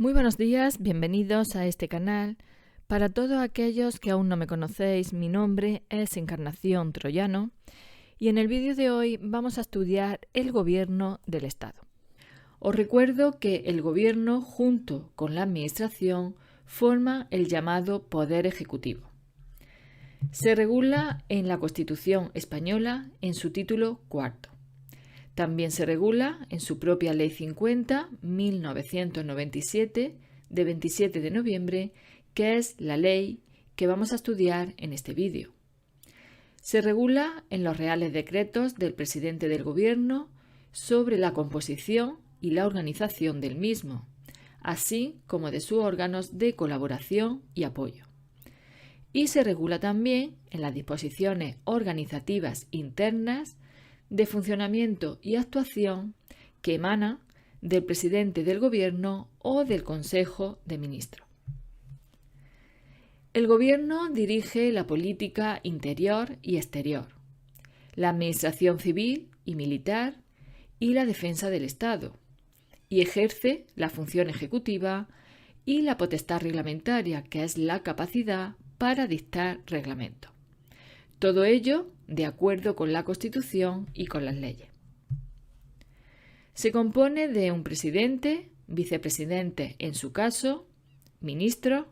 Muy buenos días, bienvenidos a este canal. Para todos aquellos que aún no me conocéis, mi nombre es Encarnación Troyano y en el vídeo de hoy vamos a estudiar el gobierno del Estado. Os recuerdo que el gobierno, junto con la administración, forma el llamado Poder Ejecutivo. Se regula en la Constitución española en su título cuarto. También se regula en su propia Ley 50/1997 de 27 de noviembre, que es la ley que vamos a estudiar en este vídeo. Se regula en los reales decretos del presidente del Gobierno sobre la composición y la organización del mismo, así como de sus órganos de colaboración y apoyo. Y se regula también en las disposiciones organizativas internas de funcionamiento y actuación que emanan del presidente del Gobierno o del Consejo de Ministros. El Gobierno dirige la política interior y exterior, la administración civil y militar y la defensa del Estado, y ejerce la función ejecutiva y la potestad reglamentaria, que es la capacidad para dictar reglamentos. Todo ello de acuerdo con la Constitución y con las leyes. Se compone de un presidente, vicepresidente en su caso, ministros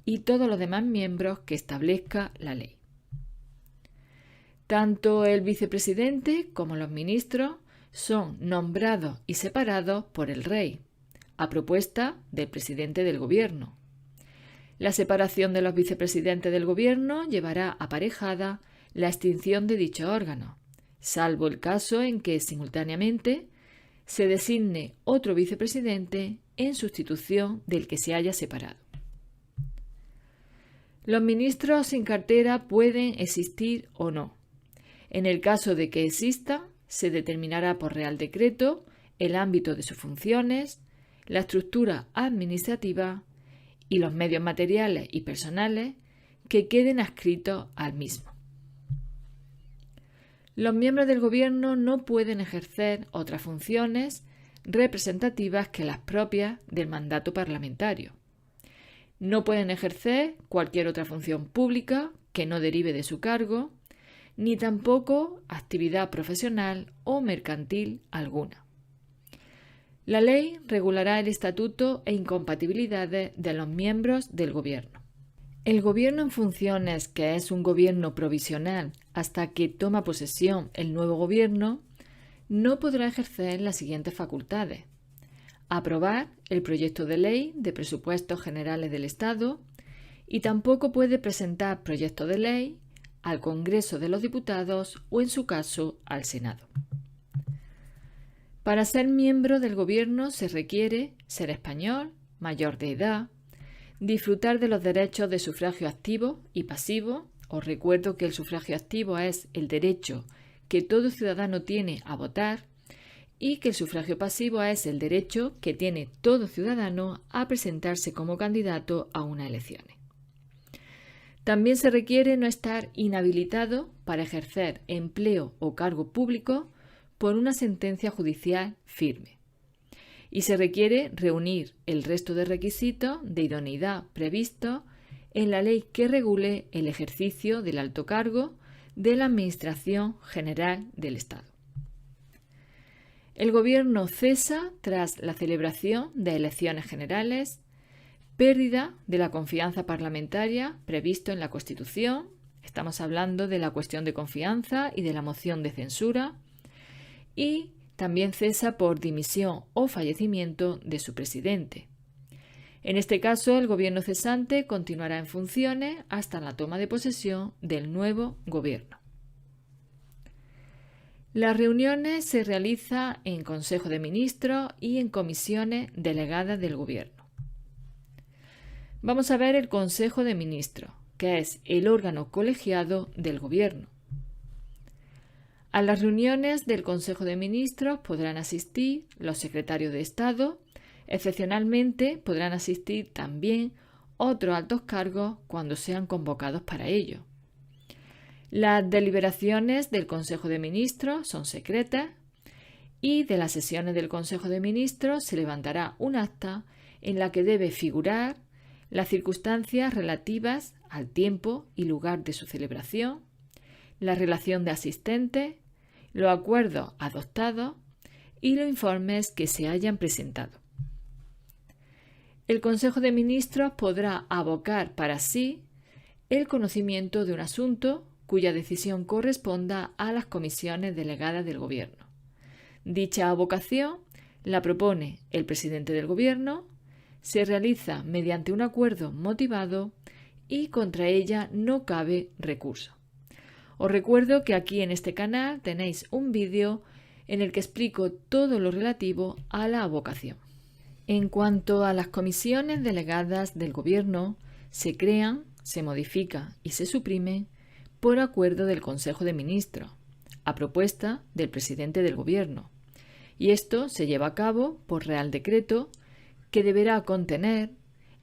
y todos los demás miembros que establezca la ley. Tanto el vicepresidente como los ministros son nombrados y separados por el rey, a propuesta del presidente del Gobierno. La separación de los vicepresidentes del Gobierno llevará aparejada la extinción de dicho órgano, salvo el caso en que simultáneamente se designe otro vicepresidente en sustitución del que se haya separado. Los ministros sin cartera pueden existir o no. En el caso de que existan, se determinará por Real Decreto el ámbito de sus funciones, la estructura administrativa y los medios materiales y personales que queden adscritos al mismo. Los miembros del Gobierno no pueden ejercer otras funciones representativas que las propias del mandato parlamentario. No pueden ejercer cualquier otra función pública que no derive de su cargo, ni tampoco actividad profesional o mercantil alguna. La ley regulará el estatuto e incompatibilidades de los miembros del Gobierno. El Gobierno en funciones, que es un gobierno provisional hasta que toma posesión el nuevo Gobierno, no podrá ejercer las siguientes facultades: aprobar el proyecto de ley de presupuestos generales del Estado y tampoco puede presentar proyectos de ley al Congreso de los Diputados o, en su caso, al Senado. Para ser miembro del Gobierno se requiere ser español, mayor de edad, disfrutar de los derechos de sufragio activo y pasivo. Os recuerdo que el sufragio activo es el derecho que todo ciudadano tiene a votar y que el sufragio pasivo es el derecho que tiene todo ciudadano a presentarse como candidato a unas elecciones. También se requiere no estar inhabilitado para ejercer empleo o cargo público por una sentencia judicial firme. Y se requiere reunir el resto de requisitos de idoneidad previstos en la ley que regule el ejercicio del alto cargo de la Administración General del Estado. El Gobierno cesa tras la celebración de elecciones generales, pérdida de la confianza parlamentaria previsto en la Constitución. Estamos hablando de la cuestión de confianza y de la moción de censura. Y también cesa por dimisión o fallecimiento de su presidente. En este caso, el gobierno cesante continuará en funciones hasta la toma de posesión del nuevo gobierno. Las reuniones se realizan en Consejo de Ministros y en comisiones delegadas del Gobierno. Vamos a ver el Consejo de Ministros, que es el órgano colegiado del Gobierno. A las reuniones del Consejo de Ministros podrán asistir los secretarios de Estado. Excepcionalmente podrán asistir también otros altos cargos cuando sean convocados para ello. Las deliberaciones del Consejo de Ministros son secretas y de las sesiones del Consejo de Ministros se levantará un acta en la que debe figurar las circunstancias relativas al tiempo y lugar de su celebración, la relación de asistentes, los acuerdos adoptados y los informes que se hayan presentado. El Consejo de Ministros podrá avocar para sí el conocimiento de un asunto cuya decisión corresponda a las comisiones delegadas del Gobierno. Dicha avocación la propone el presidente del Gobierno, se realiza mediante un acuerdo motivado y contra ella no cabe recurso. Os recuerdo que aquí en este canal tenéis un vídeo en el que explico todo lo relativo a la avocación. En cuanto a las comisiones delegadas del Gobierno, se crean, se modifican y se suprimen por acuerdo del Consejo de Ministros, a propuesta del presidente del Gobierno, y esto se lleva a cabo por Real Decreto que deberá contener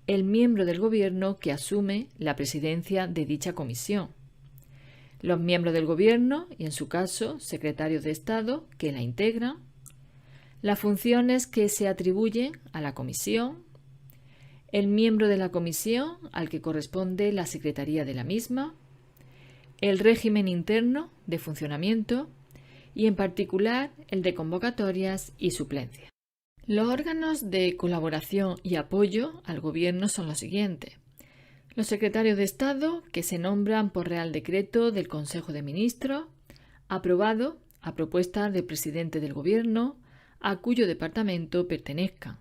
el miembro del Gobierno que asume la presidencia de dicha comisión, los miembros del Gobierno y, en su caso, secretarios de Estado que la integran, las funciones que se atribuyen a la comisión, el miembro de la comisión al que corresponde la secretaría de la misma, el régimen interno de funcionamiento y, en particular, el de convocatorias y suplencias. Los órganos de colaboración y apoyo al Gobierno son los siguientes. Los secretarios de Estado, que se nombran por Real Decreto del Consejo de Ministros, aprobado a propuesta del presidente del Gobierno, a cuyo departamento pertenezcan.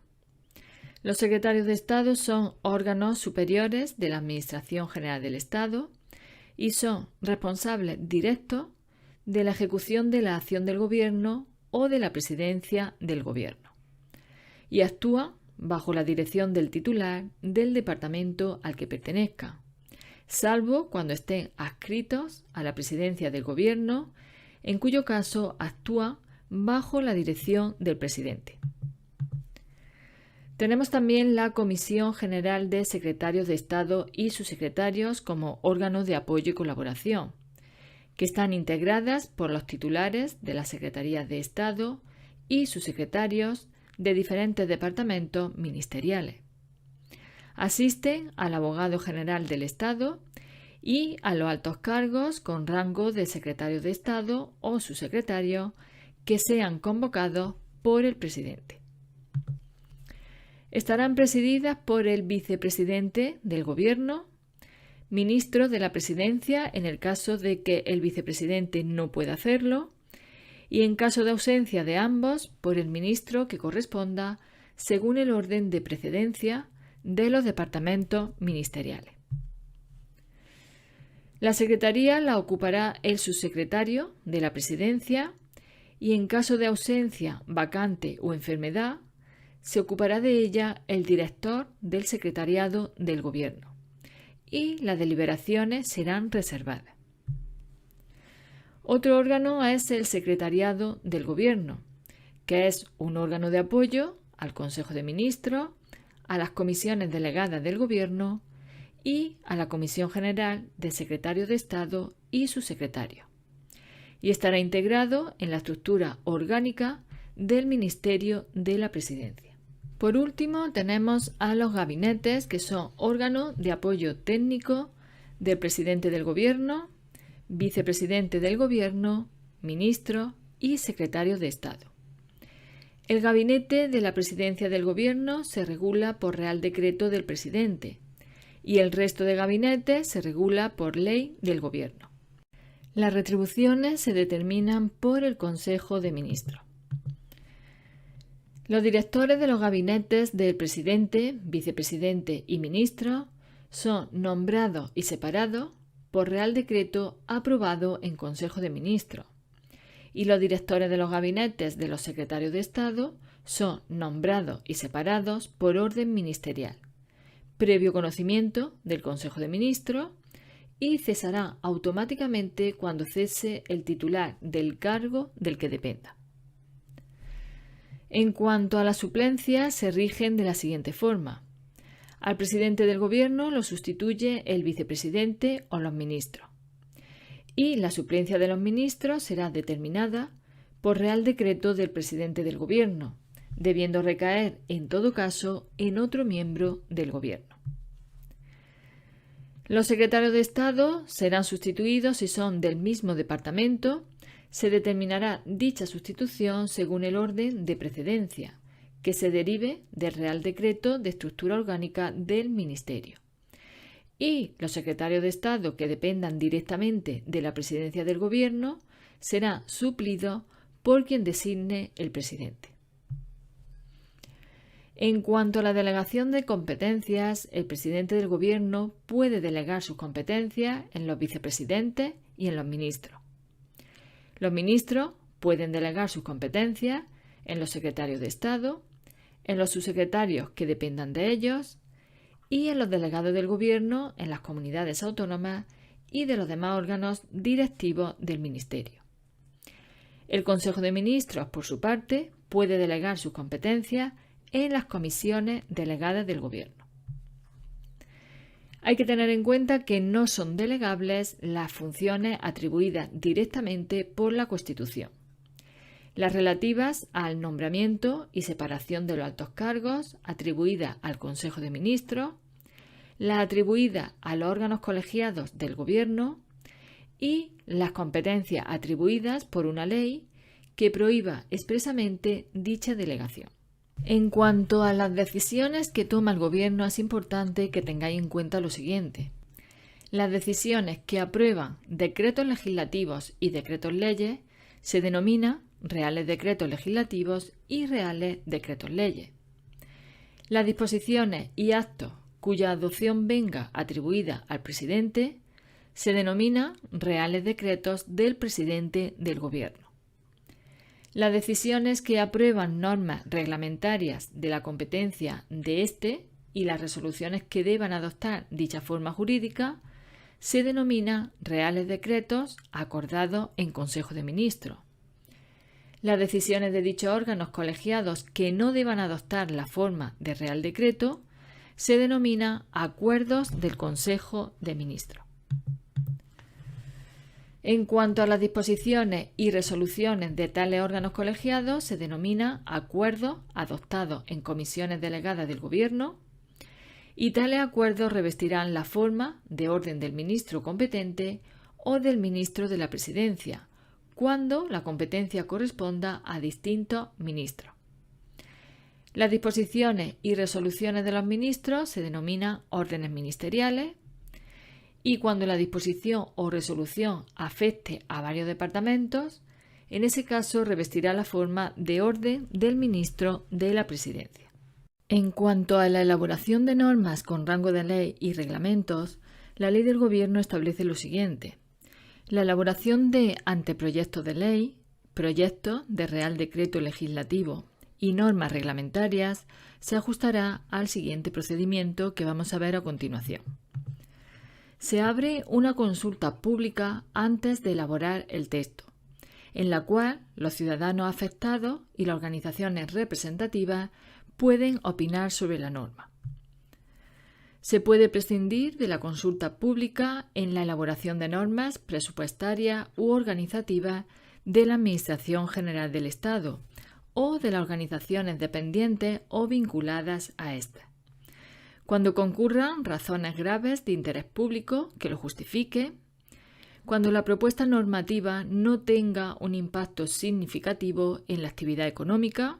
Los secretarios de Estado son órganos superiores de la Administración General del Estado y son responsables directos de la ejecución de la acción del Gobierno o de la presidencia del Gobierno, y actúan bajo la dirección del titular del departamento al que pertenezca, salvo cuando estén adscritos a la presidencia del Gobierno, en cuyo caso actúan bajo la dirección del presidente. Tenemos también la Comisión General de Secretarios de Estado y sus secretarios como órganos de apoyo y colaboración, que están integradas por los titulares de las Secretarías de Estado y sus secretarios de diferentes departamentos ministeriales. Asisten al abogado general del Estado y a los altos cargos con rango de secretario de Estado o subsecretario que sean convocados por el presidente. Estarán presididas por el vicepresidente del Gobierno, ministro de la Presidencia en el caso de que el vicepresidente no pueda hacerlo, y en caso de ausencia de ambos, por el ministro que corresponda, según el orden de precedencia de los departamentos ministeriales. La secretaría la ocupará el subsecretario de la Presidencia y, en caso de ausencia, vacante o enfermedad, se ocupará de ella el director del secretariado del Gobierno y las deliberaciones serán reservadas. Otro órgano es el Secretariado del Gobierno, que es un órgano de apoyo al Consejo de Ministros, a las comisiones delegadas del Gobierno y a la Comisión General de Secretarios de Estado y sus secretarios, y estará integrado en la estructura orgánica del Ministerio de la Presidencia. Por último, tenemos a los gabinetes, que son órganos de apoyo técnico del presidente del Gobierno, vicepresidente del Gobierno, ministro y secretario de Estado. El gabinete de la presidencia del Gobierno se regula por Real Decreto del presidente y el resto de gabinetes se regula por ley del Gobierno. Las retribuciones se determinan por el Consejo de Ministros. Los directores de los gabinetes del presidente, vicepresidente y ministro son nombrados y separados por Real Decreto aprobado en Consejo de Ministros, y los directores de los gabinetes de los secretarios de Estado son nombrados y separados por orden ministerial, previo conocimiento del Consejo de Ministros, y cesará automáticamente cuando cese el titular del cargo del que dependa. En cuanto a las suplencias, se rigen de la siguiente forma. Al presidente del Gobierno lo sustituye el vicepresidente o los ministros, y la suplencia de los ministros será determinada por Real Decreto del presidente del Gobierno, debiendo recaer, en todo caso, en otro miembro del Gobierno. Los secretarios de Estado serán sustituidos si son del mismo departamento. Se determinará dicha sustitución según el orden de precedencia, que se derive del Real Decreto de Estructura Orgánica del Ministerio. Y los secretarios de Estado que dependan directamente de la Presidencia del Gobierno serán suplidos por quien designe el presidente. En cuanto a la delegación de competencias, el presidente del Gobierno puede delegar sus competencias en los vicepresidentes y en los ministros. Los ministros pueden delegar sus competencias en los secretarios de Estado, en los subsecretarios que dependan de ellos y en los delegados del Gobierno en las comunidades autónomas y de los demás órganos directivos del Ministerio. El Consejo de Ministros, por su parte, puede delegar sus competencias en las comisiones delegadas del Gobierno. Hay que tener en cuenta que no son delegables las funciones atribuidas directamente por la Constitución. Las relativas al nombramiento y separación de los altos cargos atribuidas al Consejo de Ministros, las atribuidas a los órganos colegiados del Gobierno y las competencias atribuidas por una ley que prohíba expresamente dicha delegación. En cuanto a las decisiones que toma el Gobierno, es importante que tengáis en cuenta lo siguiente. Las decisiones que aprueban decretos legislativos y decretos leyes se denominan reales decretos legislativos y reales decretos leyes. Las disposiciones y actos cuya adopción venga atribuida al presidente se denominan reales decretos del presidente del Gobierno. Las decisiones que aprueban normas reglamentarias de la competencia de éste y las resoluciones que deban adoptar dicha forma jurídica se denominan reales decretos acordados en Consejo de Ministros. Las decisiones de dichos órganos colegiados que no deban adoptar la forma de real decreto se denominan acuerdos del Consejo de Ministros. En cuanto a las disposiciones y resoluciones de tales órganos colegiados, se denomina acuerdos adoptados en comisiones delegadas del Gobierno y tales acuerdos revestirán la forma de orden del ministro competente o del ministro de la Presidencia, cuando la competencia corresponda a distintos ministros. Las disposiciones y resoluciones de los ministros se denominan órdenes ministeriales, y cuando la disposición o resolución afecte a varios departamentos, en ese caso revestirá la forma de orden del ministro de la Presidencia. En cuanto a la elaboración de normas con rango de ley y reglamentos, la Ley del Gobierno establece lo siguiente. La elaboración de anteproyectos de ley, proyectos de Real Decreto Legislativo y normas reglamentarias se ajustará al siguiente procedimiento que vamos a ver a continuación. Se abre una consulta pública antes de elaborar el texto, en la cual los ciudadanos afectados y las organizaciones representativas pueden opinar sobre la norma. Se puede prescindir de la consulta pública en la elaboración de normas presupuestarias u organizativas de la Administración General del Estado o de las organizaciones dependientes o vinculadas a ésta. Cuando concurran razones graves de interés público que lo justifique, cuando la propuesta normativa no tenga un impacto significativo en la actividad económica,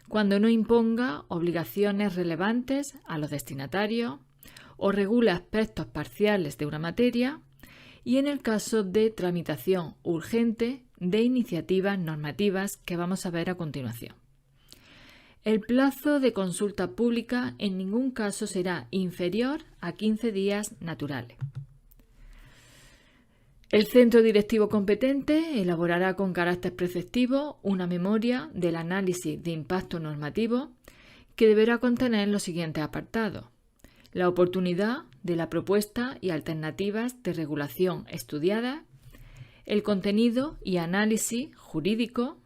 cuando no imponga obligaciones relevantes a los destinatarios o regule aspectos parciales de una materia y en el caso de tramitación urgente de iniciativas normativas que vamos a ver a continuación. El plazo de consulta pública en ningún caso será inferior a 15 días naturales. El centro directivo competente elaborará con carácter preceptivo una memoria del análisis de impacto normativo que deberá contener los siguientes apartados: la oportunidad de la propuesta y alternativas de regulación estudiadas, el contenido y análisis jurídico,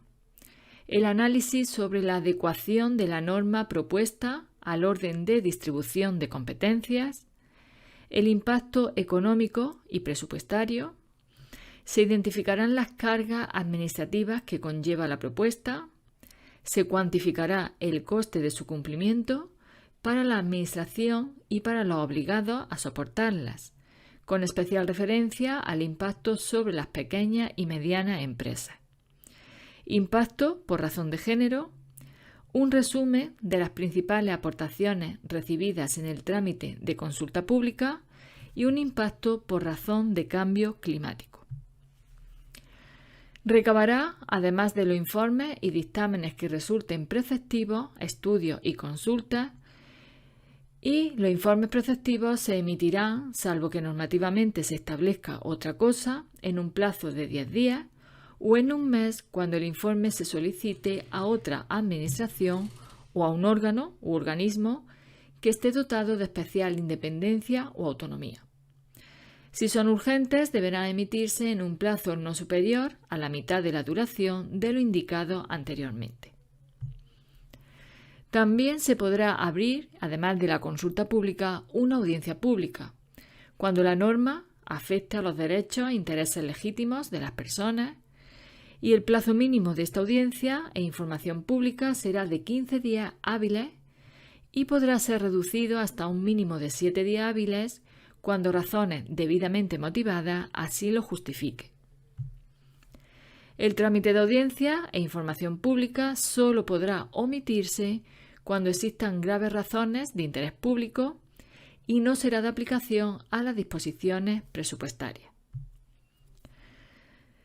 el análisis sobre la adecuación de la norma propuesta al orden de distribución de competencias, el impacto económico y presupuestario. Se identificarán las cargas administrativas que conlleva la propuesta, Se cuantificará el coste de su cumplimiento para la Administración y para los obligados a soportarlas, con especial referencia al impacto sobre las pequeñas y medianas empresas. Impacto por razón de género, un resumen de las principales aportaciones recibidas en el trámite de consulta pública y un impacto por razón de cambio climático. Recabará, además de los informes y dictámenes que resulten preceptivos, estudios y consultas, y los informes preceptivos se emitirán, salvo que normativamente se establezca otra cosa, en un plazo de 10 días o en un mes cuando el informe se solicite a otra administración o a un órgano u organismo que esté dotado de especial independencia o autonomía. Si son urgentes, deberán emitirse en un plazo no superior a la mitad de la duración de lo indicado anteriormente. También se podrá abrir, además de la consulta pública, una audiencia pública, cuando la norma afecte a los derechos e intereses legítimos de las personas, y el plazo mínimo de esta audiencia e información pública será de 15 días hábiles y podrá ser reducido hasta un mínimo de 7 días hábiles cuando razones debidamente motivadas así lo justifiquen. El trámite de audiencia e información pública solo podrá omitirse cuando existan graves razones de interés público y no será de aplicación a las disposiciones presupuestarias.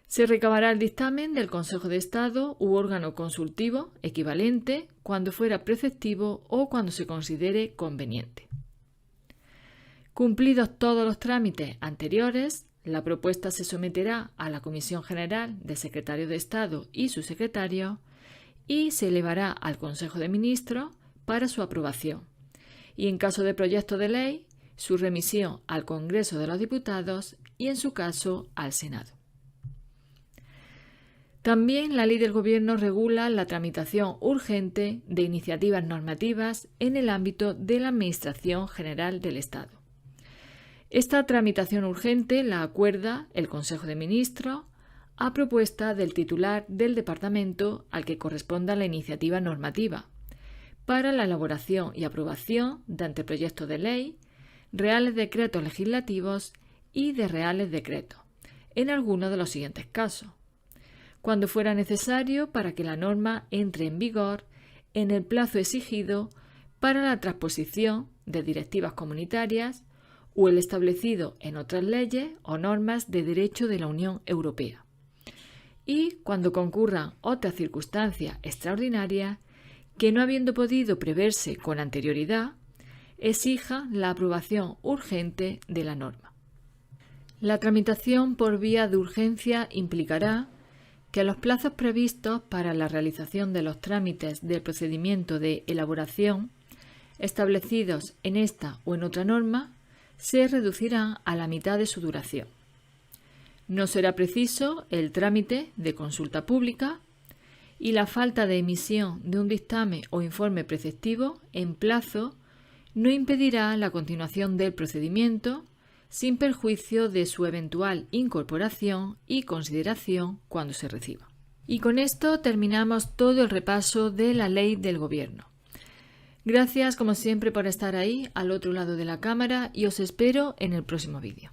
Se recabará el dictamen del Consejo de Estado u órgano consultivo equivalente cuando fuera preceptivo o cuando se considere conveniente. Cumplidos todos los trámites anteriores, la propuesta se someterá a la Comisión General de Secretarios de Estado y sus secretarios y se elevará al Consejo de Ministros para su aprobación y, en caso de proyecto de ley, su remisión al Congreso de los Diputados y, en su caso, al Senado. También la Ley del Gobierno regula la tramitación urgente de iniciativas normativas en el ámbito de la Administración General del Estado. Esta tramitación urgente la acuerda el Consejo de Ministros a propuesta del titular del departamento al que corresponda la iniciativa normativa, para la elaboración y aprobación de anteproyectos de ley, reales decretos legislativos y de reales decretos, en alguno de los siguientes casos: cuando fuera necesario para que la norma entre en vigor en el plazo exigido para la transposición de directivas comunitarias o el establecido en otras leyes o normas de derecho de la Unión Europea, y cuando concurran otras circunstancias extraordinarias que, no habiendo podido preverse con anterioridad, exija la aprobación urgente de la norma. La tramitación por vía de urgencia implicará que los plazos previstos para la realización de los trámites del procedimiento de elaboración establecidos en esta o en otra norma se reducirán a la mitad de su duración. No será preciso el trámite de consulta pública y la falta de emisión de un dictamen o informe preceptivo en plazo no impedirá la continuación del procedimiento sin perjuicio de su eventual incorporación y consideración cuando se reciba. Y con esto terminamos todo el repaso de la Ley del Gobierno. Gracias, como siempre, por estar ahí al otro lado de la cámara y os espero en el próximo vídeo.